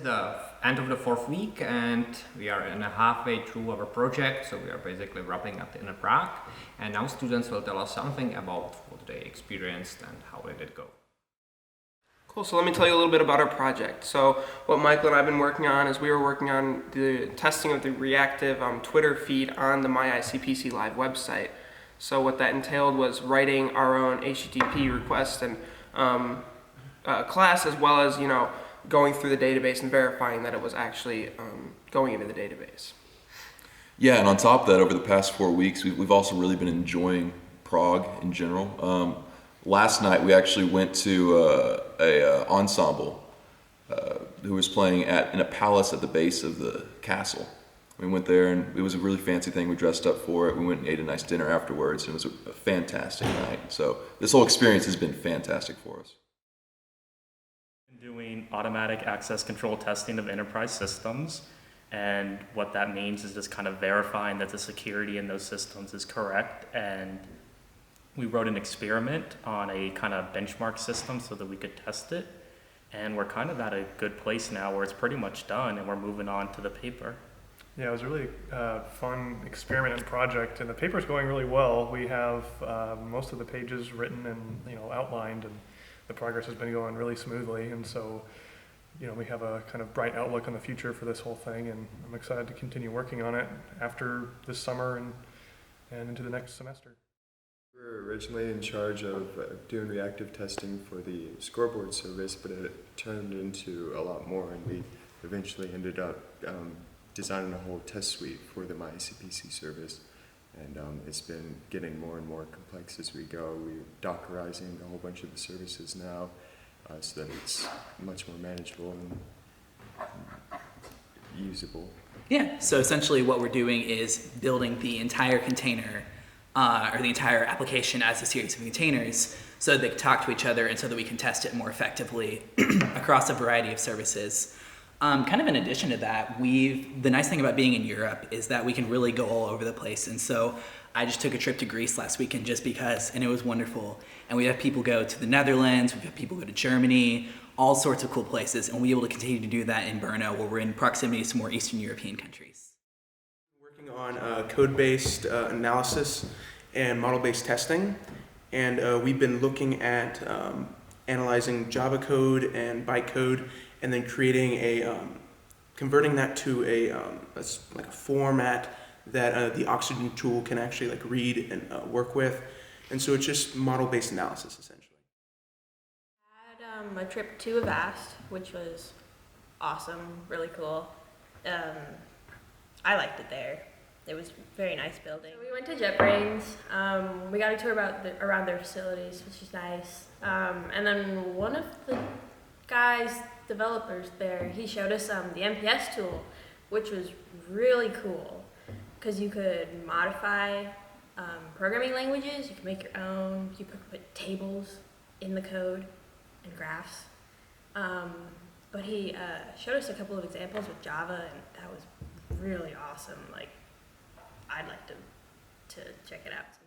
is the end of the fourth week and we are in a halfway through our project, so we are basically wrapping up in a Prague, and now students will tell us something about what they experienced and how did it go. Cool, so let me tell you a little bit about our project. So what Michael and I have been working on is we were working on the testing of the reactive Twitter feed on the MyICPC Live website. So what that entailed was writing our own HTTP request and class, as well as, going through the database and verifying that it was actually going into the database. Yeah, and on top of that, over the past 4 weeks, we've also really been enjoying Prague in general. Last night we actually went to a ensemble who was playing in a palace at the base of the castle. We went there and it was a really fancy thing. We dressed up for it. We went and ate a nice dinner afterwards. And it was a fantastic night. So this whole experience has been fantastic for us. Doing automatic access control testing of enterprise systems, and what that means is just kind of verifying that the security in those systems is correct. And we wrote an experiment on a kind of benchmark system so that we could test it, and we're kind of at a good place now where it's pretty much done and we're moving on to the paper. Yeah, it was a really fun experiment and project, and the paper's going really well. We have most of the pages written and outlined, and the progress has been going really smoothly. And so, we have a kind of bright outlook on the future for this whole thing, and I'm excited to continue working on it after this summer and into the next semester. We were originally in charge of doing reactive testing for the scoreboard service, but it turned into a lot more, and we eventually ended up designing a whole test suite for the MyICPC service, and it's been getting more and more complex as we go. We're Dockerizing a whole bunch of the services now so that it's much more manageable and usable. Yeah, so essentially what we're doing is building the entire container or the entire application as a series of containers so that they can talk to each other and so that we can test it more effectively across a variety of services. Kind of in addition to that, the nice thing about being in Europe is that we can really go all over the place. And so I just took a trip to Greece last weekend just because, and it was wonderful. And we have people go to the Netherlands, we've had people go to Germany, all sorts of cool places. And we'll be able to continue to do that in Brno, where we're in proximity to some more Eastern European countries. Working on code-based analysis and model-based testing. And we've been looking at analyzing Java code and bytecode, and then creating converting that to a format that the Oxygen tool can actually read and work with. And so it's just model-based analysis, essentially. I had a trip to Avast, which was awesome, really cool. I liked it there. It was a very nice building. We went to JetBrains. We got a tour around their facilities, which is nice. And then one of the developers there, he showed us the MPS tool, which was really cool because you could modify programming languages, you could make your own, you could put tables in the code and graphs. But he showed us a couple of examples with Java, and that was really awesome. I'd like to check it out.